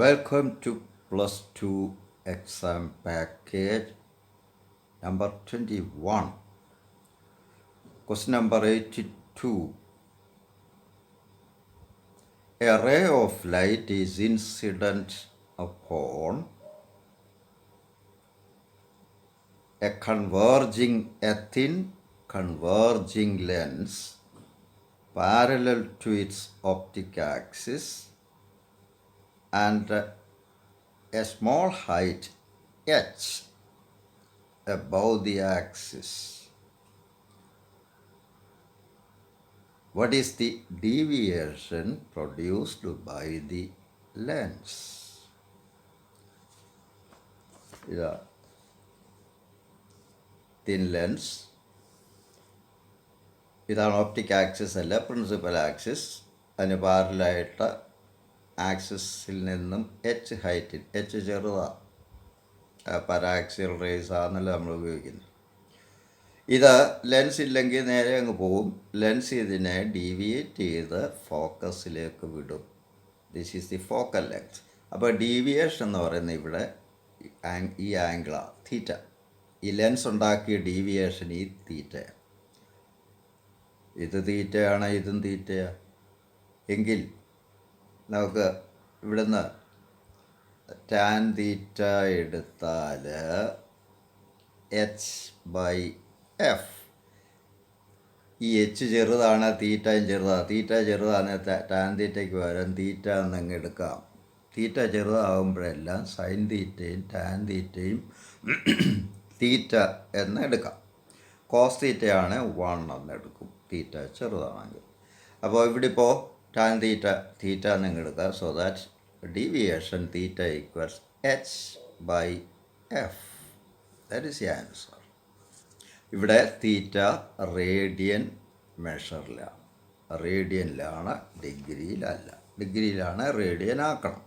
Welcome to plus 2 exam package number 21. Question number 82. A ray of light is incident upon a thin converging lens parallel to its optic axis and a small height h above the axis. What is the deviation produced by the lens? Thin lens. ഇതാണ് optic axis അല്ല, principal axis. അതിന് പാരലായിട്ട് ആക്സിസിൽ നിന്നും H ഹൈറ്റിൽ, H ചെറുതാണ്, പരാക്സിയൽ raise ആണെന്നല്ല നമ്മൾ ഉപയോഗിക്കുന്നത്. ഇത് ലെൻസ് ഇല്ലെങ്കിൽ നേരെ അങ്ങ് പോവും. ലെൻസ് ഇതിനെ ഡീവിയേറ്റ് ചെയ്ത് ഫോക്കസിലേക്ക് വിടും. This is the focal length. അപ്പോൾ ഡീവിയേഷൻ എന്ന് പറയുന്നത് ഇവിടെ ഈ ആംഗിളാണ്, തീറ്റ. ഈ ലെൻസ് ഉണ്ടാക്കിയ ഡീവിയേഷൻ ഈ തീറ്റയാണ്. ഇത് തീറ്റയാണ്, ഇതും തീറ്റയാണ്. എങ്കിൽ നമുക്ക് ഇവിടുന്ന് ടാൻ തീറ്റ എടുത്താൽ എച്ച് ബൈ എഫ്. ഈ എച്ച് ചെറുതാണ്, തീറ്റയും ചെറുതാണ്. തീറ്റ ചെറുതാണ്, ടാൻ തീറ്റയ്ക്ക് പകരം തീറ്റ എന്നങ്ങ് എടുക്കാം. തീറ്റ ചെറുതാകുമ്പോഴെല്ലാം സൈൻ തീറ്റയും ടാൻ തീറ്റയും തീറ്റ എന്ന് എടുക്കാം. കോസ് തീറ്റയാണ് 1 എന്നെടുക്കും, തീറ്റ ചെറുതാണെങ്കിൽ. അപ്പോൾ ഇവിടെ ഇപ്പോൾ ടാൻ തീറ്റ എന്നങ്ങ് എടുക്കാം. So that deviation theta equals H by f. That is the answer. ഇവിടെ തീറ്റ റേഡിയൻ മെഷറിലാണ്, റേഡിയനിലാണ്, ഡിഗ്രിയിലല്ല. ഡിഗ്രിയിലാണ്, റേഡിയൻ ആക്കണം.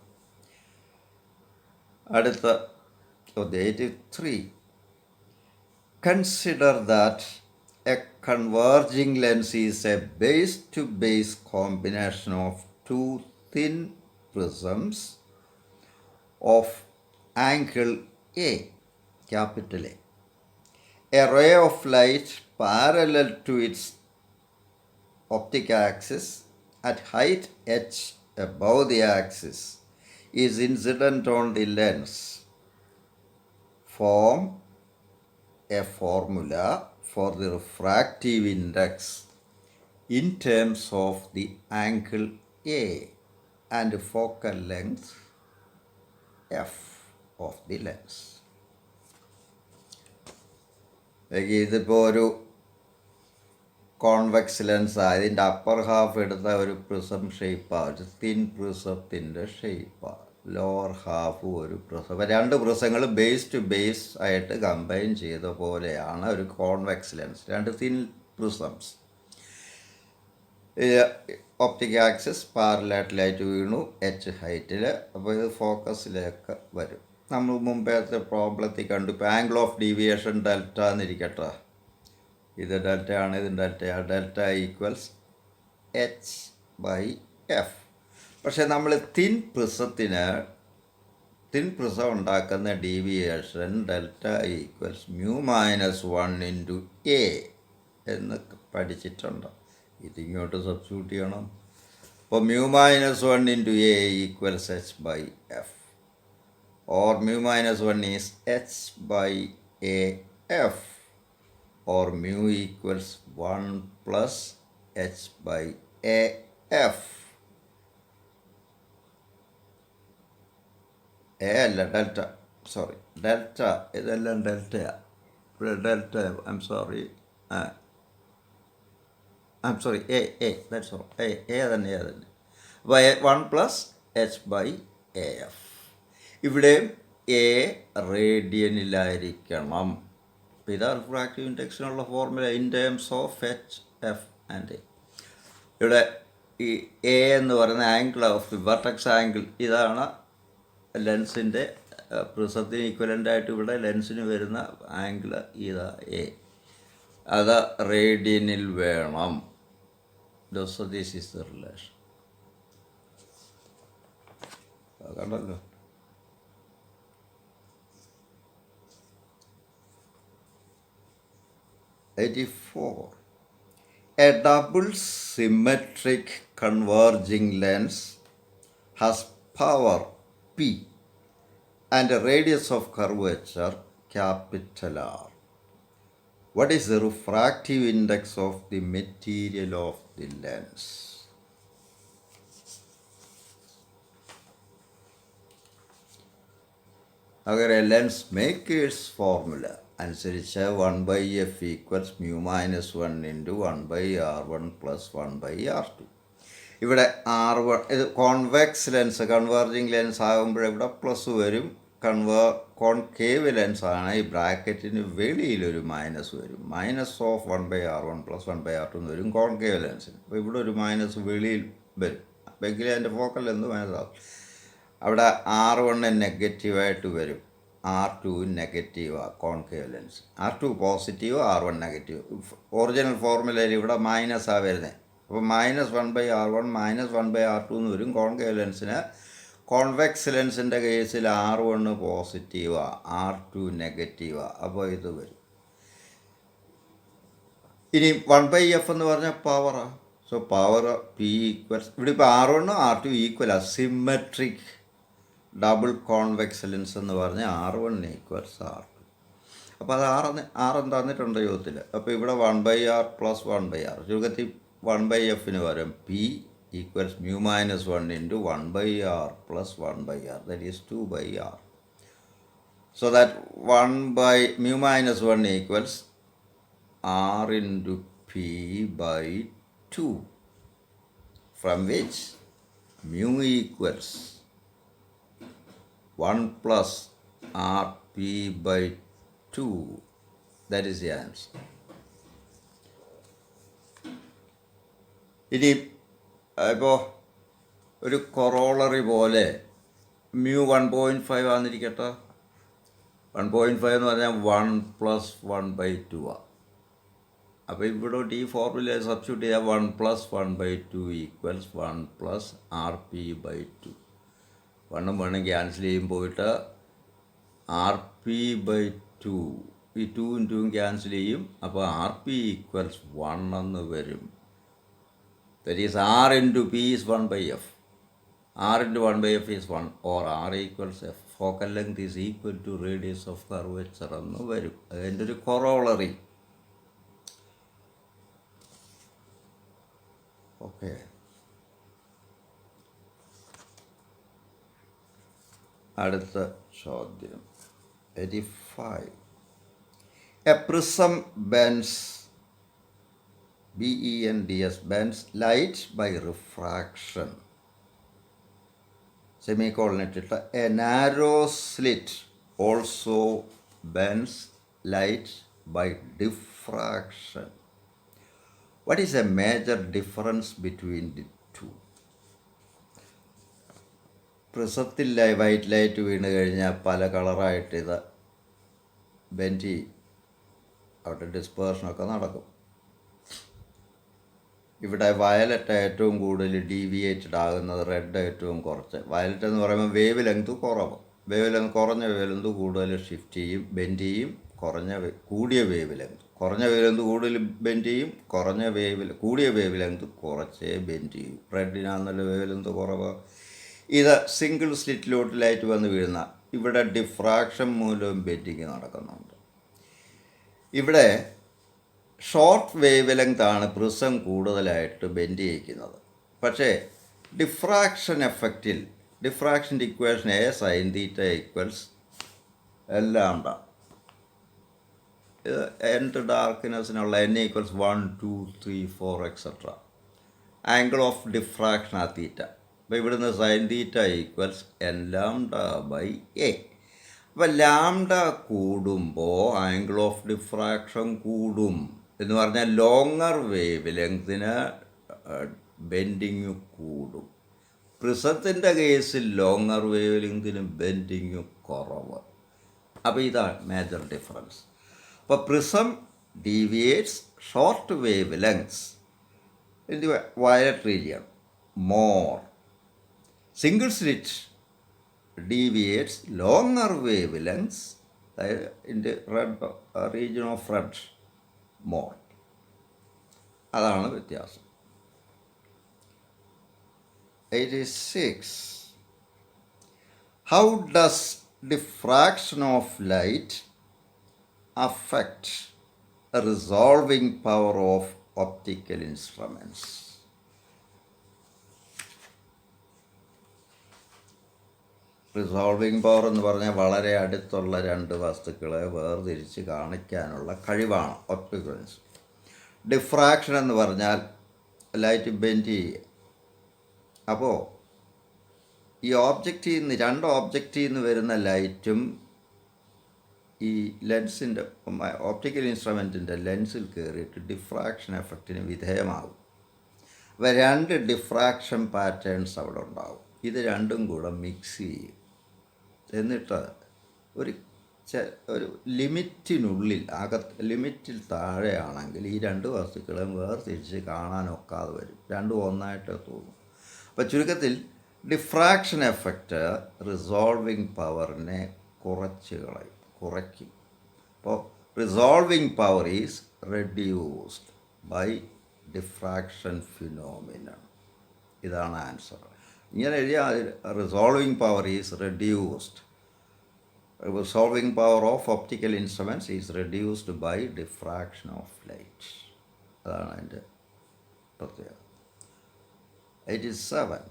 അടുത്ത 83. Consider that a converging lens is a base-to-base combination of two thin prisms of angle A, capital A. A ray of light parallel to its optic axis at height h above the axis is incident on the lens. Form a formula for the refractive index in terms of the angle A and focal length f of the lens. ഇതിപ്പോൾ ഒരു convex ലെൻസാണ്. ഇതിൻ്റെ upper half എടുത്ത ഒരു prism ഷേപ്പാണ്, ഒരു thin പ്രിസത്തിൻ്റെ ഷേപ്പാണ്. Lower half ഒരു prism. രണ്ട് പ്രിസങ്ങൾ ബേസ് ടു ബേസ് ആയിട്ട് കമ്പൈൻ ചെയ്ത പോലെയാണ് ഒരു കോൺവെക്സ് ലെൻസ്. രണ്ട് തിൻ പ്രിസംസ്. ഒപ്റ്റിക് ആക്സിസ് പാരലായിട്ടായിട്ട് വീണു എച്ച് ഹൈറ്റിൽ. അപ്പോൾ ഇത് ഫോക്കസിലേക്ക് വരും. നമ്മൾ മുമ്പത്തെ പ്രോബ്ലത്തിൽ കണ്ടു. ഇപ്പോൾ ആംഗിൾ ഓഫ് ഡീവിയേഷൻ ഡെൽറ്റ എന്നിരിക്കട്ടെ. ഇത് ഡെൽറ്റയാണ്, ഇത് ഡെൽറ്റയാണ്. Delta equals H by F. പക്ഷേ നമ്മൾ തിൻ പ്രിസം ഉണ്ടാക്കുന്ന deviation delta equals mu minus 1 into A എന്ന് പഠിച്ചിട്ടുണ്ട്. ഇതിങ്ങോട്ട് സബ്സ്റ്റിറ്റ്യൂട്ട് ചെയ്യണം. അപ്പോൾ mu minus 1 into A equals H by F. or mu minus 1 is h by a f, or mu equals 1 plus h by a f. A അല്ല, delta, sorry, delta. ഇതെല്ലാം ഡെൽറ്റയാണ്. ഇവിടെ delta, I am sorry, A that's all. A തന്നെ. അപ്പോൾ 1 plus H by A F. ഇവിടെ A റേഡിയനിലായിരിക്കണം. ഇതാ refractive ഇൻഡെക്സിനുള്ള formula in terms of H F and A. ഇവിടെ ഈ എ എന്ന് പറയുന്ന angle of the vertex angle. ഇതാണ് ലെൻസിൻ്റെ പ്രിസത്തിന് ഈക്വലൻ്റായിട്ട് ഇവിടെ ലെൻസിന് വരുന്ന ആംഗിൾ. ഇതാ എ. അത് റേഡിയനിൽ വേണം. This is the relation. കണ്ടല്ലോ. 84. A double symmetric converging lens has power P and a radius of curvature capital R. What is the refractive index of the material of the lens? അങ്ങനെ lens makers formula അനുസരിച്ച് 1/f equals μ-1 into 1/r1 plus 1/r2. ഇവിടെ R1 ഇത് convex lens converging lens ആകുമ്പോൾ ഇവിടെ plus വരും. Concave ലെൻസാണ് ഈ ബ്രാക്കറ്റിന് വെളിയിലൊരു minus വരും. -of 1/r1 plus 1/r2 എന്ന് വരും കോൺകേവ് ലെൻസിന്. അപ്പോൾ ഇവിടെ ഒരു മൈനസ് വെളിയിൽ വരും. അപ്പോൾ എങ്കിലും അതിൻ്റെ ഫോക്കൽ ലെന്ത് മൈനസാകും. അവിടെ R1 നെഗറ്റീവായിട്ട് വരും, R2 നെഗറ്റീവാണ് concave lens. R2 positive, R1 negative. Original ഫോർമുലയിൽ ഇവിടെ മൈനസാണ് വരുന്നത്. അപ്പോൾ -1/r1 -1/r2 എന്ന് വരും കോൺകേവ് ലെൻസിന്. കോൺവെക്സ് ലെൻസിൻ്റെ കേസിൽ R1 പോസിറ്റീവാണ്, R2 നെഗറ്റീവാണ്. അപ്പോൾ ഇത് വരും. ഇനി 1/f എന്ന് പറഞ്ഞാൽ പവറാണ്. സോ പവർ P ഈക്വൽസ് ഇവിടെ ഇപ്പോൾ R1 R2 ഈക്വലാണ്. സിമെട്രിക് ഡബിൾ കോൺവെക്സ് ലെൻസ് എന്ന് പറഞ്ഞാൽ R1 ഈക്വൽസ് R2. അപ്പോൾ അത് R തന്നിട്ടുണ്ട് ചോദ്യത്തിൽ. അപ്പോൾ ഇവിടെ 1/r പ്ലസ് 1/r, ചുരുക്കത്തിൽ 1/fന് പകരം P equals μ-1 into 1/r plus 1/r, that is 2/r. So that μ-1 equals R into P/2, from which mu equals 1 plus Rp/2. That is the answer. ഇനി ഇപ്പോൾ ഒരു കൊറോളറി പോലെ mu 1.5 ആണെന്നിരിക്കട്ടെ. 1.5 എന്ന് പറഞ്ഞാൽ 1 പ്ലസ് 1/2 ആണ്. അപ്പോൾ ഇവിടെ ഈ ഫോർമുല സബ്സ്റ്റിറ്റ്യൂട്ട് ചെയ്യാം. 1 പ്ലസ് 1/2 ഈക്വൽസ് 1 പ്ലസ് Rp/2. 1ഉം 1ഉം ക്യാൻസൽ ചെയ്യുമ്പോയിട്ട് Rp/2, ഈ 2ഉം 2ഉം ക്യാൻസൽ ചെയ്യും. അപ്പോൾ Rp ഈക്വൽസ് 1 എന്ന് വരും. That is R into P is 1/f. R into 1/f is 1, or R equals F. Focal length is equal to radius of curvature എന്ന് വരും. അതിൻ്റെ ഒരു കൊറോളറി. ഓക്കെ, അടുത്ത ചോദ്യം 85. A prism bends, BENDS, bends light by refraction, semicolon ഇട്ടിട്ട് a narrow slit also bends light by diffraction. What is a major difference between the two? പ്രിസത്തിൽ white light വീണ് കഴിഞ്ഞാൽ പല കളറായിട്ട് ഇത് ബെൻഡ് ചെയ്യും. അവിടെ ഡിസ്പേർഷനൊക്കെ നടക്കും. ഇവിടെ വയലറ്റ് ഏറ്റവും കൂടുതൽ ഡീവിയേറ്റഡ് ആകുന്നത്, റെഡ് ഏറ്റവും കുറച്ച്. വയലറ്റ് എന്ന് പറയുമ്പോൾ വേവ് ലെങ്ത് കുറവ്. കുറഞ്ഞ വേവ് ലെങ്ത് കൂടുതൽ ഷിഫ്റ്റ് ചെയ്യും, ബെൻഡ് ചെയ്യും. കൂടിയ വേവ് ലെങ്ത് കുറഞ്ഞ വേവ് ലെങ്ത് കൂടുതൽ ബെൻഡ് ചെയ്യും, കൂടിയ വേവ് ലെങ്ത് കുറച്ചേ ബെൻഡ് ചെയ്യും. റെഡിനാണെന്നുള്ള വേവ് ലെങ്ത് കുറവ്. ഇത് സിംഗിൾ സ്ലിറ്റിലോട്ട് ലൈറ്റ് വന്ന് വീഴുന്ന, ഇവിടെ ഡിഫ്രാക്ഷൻ മൂലം ബെൻഡിങ് നടക്കുന്നുണ്ട്. ഇവിടെ ഷോർട്ട് വേവ് ലെങ്താണ് പ്രിസം കൂടുതലായിട്ട് ബെൻഡ് ചെയ്യിക്കുന്നത്. പക്ഷേ ഡിഫ്രാക്ഷൻ എഫക്റ്റിൽ ഡിഫ്രാക്ഷൻ്റെ ഇക്വേഷൻ A sin θ ഈക്വൽസ് എല്ലാം ഇത് എൻഡ് ഡാർക്ക്നെസ്സിനുള്ള N equals 1, 2, 3, 4 etcetera. Angle of diffraction ആ തീറ്റ. അപ്പോൾ ഇവിടുന്ന് sin θ ഈക്വൽസ് n(λ/a). അപ്പോൾ ലാംഡ കൂടുമ്പോൾ ആംഗിൾ ഓഫ് ഡിഫ്രാക്ഷൻ കൂടും എന്ന് പറഞ്ഞാൽ ലോങ്ങർ വേവ് ലെങ്തിന് ബെൻഡിങ് കൂടും. പ്രിസത്തിൻ്റെ കേസിൽ ലോങ്ങർ വേവ് ലെങ്തിന് ബെൻഡിങ് കുറവ്. അപ്പോൾ ഇതാണ് മേജർ ഡിഫറൻസ്. അപ്പോൾ prism deviates short wave lengths in the violet region more. Single slit deviates longer wavelengths in the red region of red more. അതാണ് വ്യത്യാസം. 86. How does diffraction of light affect the resolving power of optical instruments? Resolving power എന്ന് പറഞ്ഞാൽ വളരെ അടുത്തുള്ള രണ്ട് വസ്തുക്കളെ വേർതിരിച്ച് കാണിക്കാനുള്ള കഴിവാണ് ഒപ്റ്റിക്കൽ ഇൻസ്ട്രുമെൻസ്. ഡിഫ്രാക്ഷൻ എന്ന് പറഞ്ഞാൽ ലൈറ്റ് ബെൻഡ് ചെയ്യുക. അപ്പോൾ ഈ രണ്ട് ഓബ്ജക്റ്റിൽ നിന്ന് വരുന്ന ലൈറ്റും ഈ ലെൻസിൻ്റെ ഓപ്റ്റിക്കൽ ഇൻസ്ട്രുമെൻറ്റിൻ്റെ ലെൻസിൽ കയറിയിട്ട് ഡിഫ്രാക്ഷൻ എഫക്റ്റിന് വിധേയമാകും. അപ്പോൾ രണ്ട് ഡിഫ്രാക്ഷൻ പാറ്റേൺസ് അവിടെ ഉണ്ടാകും. ഇത് രണ്ടും കൂടെ മിക്സ് ചെയ്യും. എന്നിട്ട് ഒരു ലിമിറ്റിനുള്ളിൽ ലിമിറ്റിൽ താഴെയാണെങ്കിൽ ഈ രണ്ട് വസ്തുക്കളെയും വേർതിരിച്ച് കാണാനൊക്കാതെ വരും. രണ്ടും ഒന്നായിട്ട് തോന്നും. അപ്പോൾ ചുരുക്കത്തിൽ ഡിഫ്രാക്ഷൻ എഫക്റ്റ് റിസോൾവിംഗ് പവറിനെ കുറയ്ക്കും. അപ്പോൾ resolving power is reduced by diffraction phenomenon. ഇതാണ് ആൻസർ. ഇങ്ങനെ എഴുതിയാൽ resolving power is reduced. Resolving power of optical instruments is reduced by diffraction of light. അതാണ് അതിൻ്റെ പ്രത്യേകത. 87.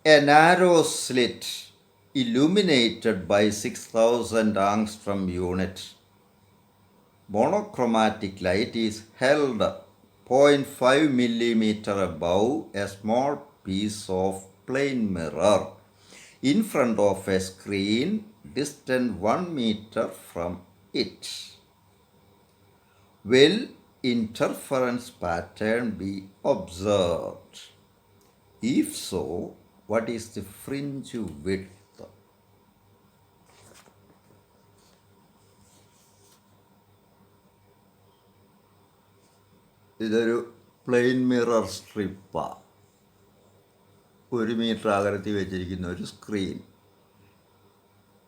A narrow slit illuminated by 6000 angstrom unit monochromatic light is held 0.5 millimeter above a small piece of plane mirror in front of a screen distant 1 meter from it. Will interference pattern be observed? If so, what is the fringe width? ഇതൊരു plane mirror സ്ട്രിപ്പാണ്. 1 മീറ്റർ അകലത്തിൽ വെച്ചിരിക്കുന്ന ഒരു screen.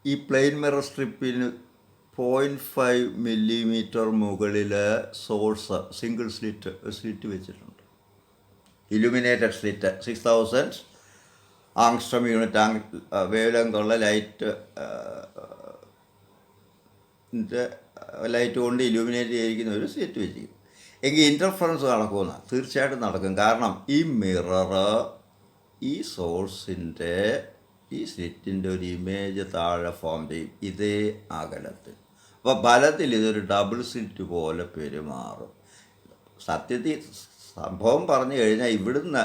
ഈ plane mirror സ്ട്രിപ്പിന് 0.5 millimetre മുകളിൽ source single slit വെച്ചിട്ടുണ്ട്. Illuminated slit 6000 angstrom unit wave ലെങ്തുള്ള ലൈറ്റ് കൊണ്ട് ഇലുമിനേറ്റ് ചെയ്തിരിക്കുന്ന ഒരു സ്ലിറ്റ് വെച്ചിരിക്കും. എങ്കിൽ ഇൻ്റർഫറൻസ് നടക്കുമെന്ന് തീർച്ചയായിട്ടും നടക്കും. കാരണം ഈ മിറർ ഈ സോഴ്സിൻ്റെ ഈ സ്ലിറ്റിൻ്റെ ഒരു ഇമേജ് താഴെ ഫോം ചെയ്യും ഇതേ അകലത്തിൽ. അപ്പോൾ ഫലത്തിൽ ഇതൊരു ഡബിൾ സ്ലിറ്റ് പോലെ പെരുമാറും. സത്യത്തിൽ സംഭവം പറഞ്ഞു കഴിഞ്ഞാൽ ഇവിടുന്ന്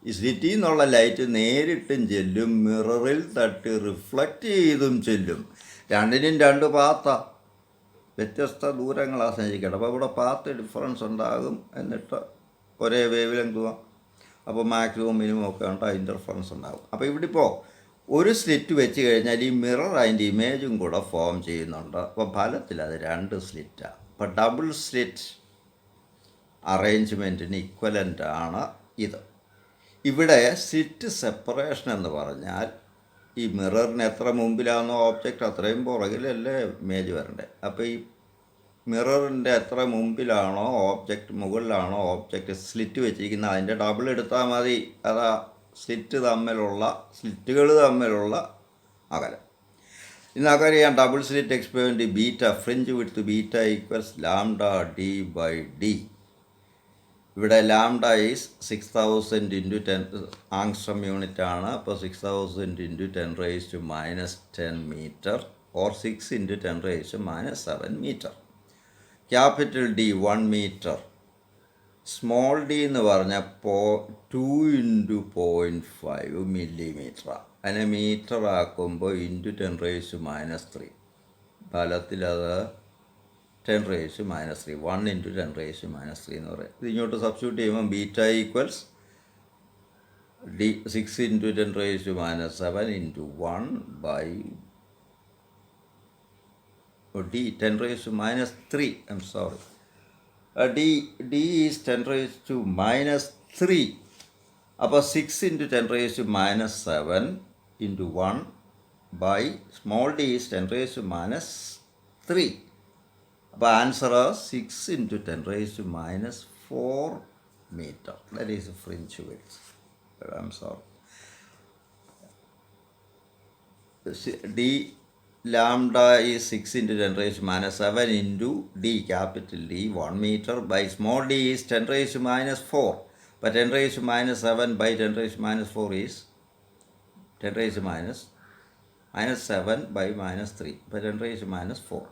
ഈ സ്ലിറ്റിൽ നിന്നുള്ള ലൈറ്റ് നേരിട്ടും ചെല്ലും, മിററിൽ തട്ടി റിഫ്ലക്റ്റ് ചെയ്തും ചെല്ലും. രണ്ടിനും രണ്ട് പാത്താണ്, വ്യത്യസ്ത ദൂരങ്ങളാണ് സഞ്ചരിക്കേണ്ടത്. അപ്പോൾ ഇവിടെ പാത്ത് ഡിഫറൻസ് ഉണ്ടാകും. എന്നിട്ട് ഒരേ വേവ് ലെങ്തുവാ. അപ്പോൾ മാക്സിമം മിനിമം ഒക്കെ ഉണ്ടാകും, ഇൻ്റർഫറൻസ് ഉണ്ടാകും. അപ്പോൾ ഇവിടെ ഇപ്പോൾ ഒരു സ്ലിറ്റ് വെച്ച് കഴിഞ്ഞാൽ ഈ മിറർ അതിൻ്റെ ഇമേജും കൂടെ ഫോം ചെയ്യുന്നുണ്ട്. അപ്പോൾ ഫലത്തിൽ അത് 2 സ്ലിറ്റാണ്. അപ്പോൾ ഡബിൾ സ്ലിറ്റ് അറേഞ്ച്മെൻറ്റിന് ഇക്വലൻ്റ് ആണ് ഇത്. ഇവിടെ സ്ലിറ്റ് സെപ്പറേഷൻ എന്ന് പറഞ്ഞാൽ ഈ മിററിന് എത്ര മുമ്പിലാണോ ഓബ്ജക്റ്റ് അത്രയും പുറകിലല്ലേ ഇമേജ് വരണ്ടേ. അപ്പോൾ ഈ മിററിൻ്റെ എത്ര മുമ്പിലാണോ ഓബ്ജക്റ്റ്, മുകളിലാണോ ഓബ്ജക്റ്റ് സ്ലിറ്റ് വെച്ചിരിക്കുന്നത് അതിൻ്റെ ഡബിൾ എടുത്താൽ മതി. അതാ സ്ലിറ്റുകൾ തമ്മിലുള്ള അകലം. ഇന്നറിയാം double slit experiment beta fringe width beta equals lambda D by D. ഇവിടെ ലാംഡ ഈസ് 6000 × 10 ആങ്സ്ട്രം യൂണിറ്റ് ആണ്. അപ്പോൾ 6000 × 10⁻⁻10 metre or 6 × 10⁻⁻7 metre. Capital D 1 metre. Small D എന്ന് പറഞ്ഞാൽ 2 × 0.5 മില്ലിമീറ്ററാണ്. അതിനെ മീറ്റർ ആക്കുമ്പോൾ × 10⁻³ ഫലത്തിൽ അത് 10⁻³ 1 × 10⁻³ എന്ന് പറയും. ഇത് ഇങ്ങോട്ട് സബ്സ്റ്റിറ്റ്യൂട്ട് ചെയ്യുമ്പോൾ beta equals d 6 × 10⁻⁷ × 1 by d 10⁻³ I'm sorry. D is 10⁻³ അപ്പോൾ 6 × 10⁻⁷ × 1 ബൈ സ്മോൾ d is 10⁻³ അപ്പോൾ answer 6 into 10⁻⁻⁴ meter. That is fringe width. I'm sorry. D lambda is 6 into 10⁻⁷ into D, capital D, 1 meter, by small d is 10⁻⁴. But 10⁻⁷ by 10⁻⁴ is 10⁻⁻7 by -3 by 10⁻⁴.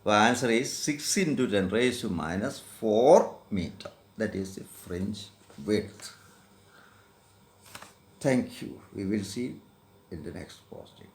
The answer is 6 into 10⁻⁴ meter. That is the fringe width. Thank you. We will see in the next posting.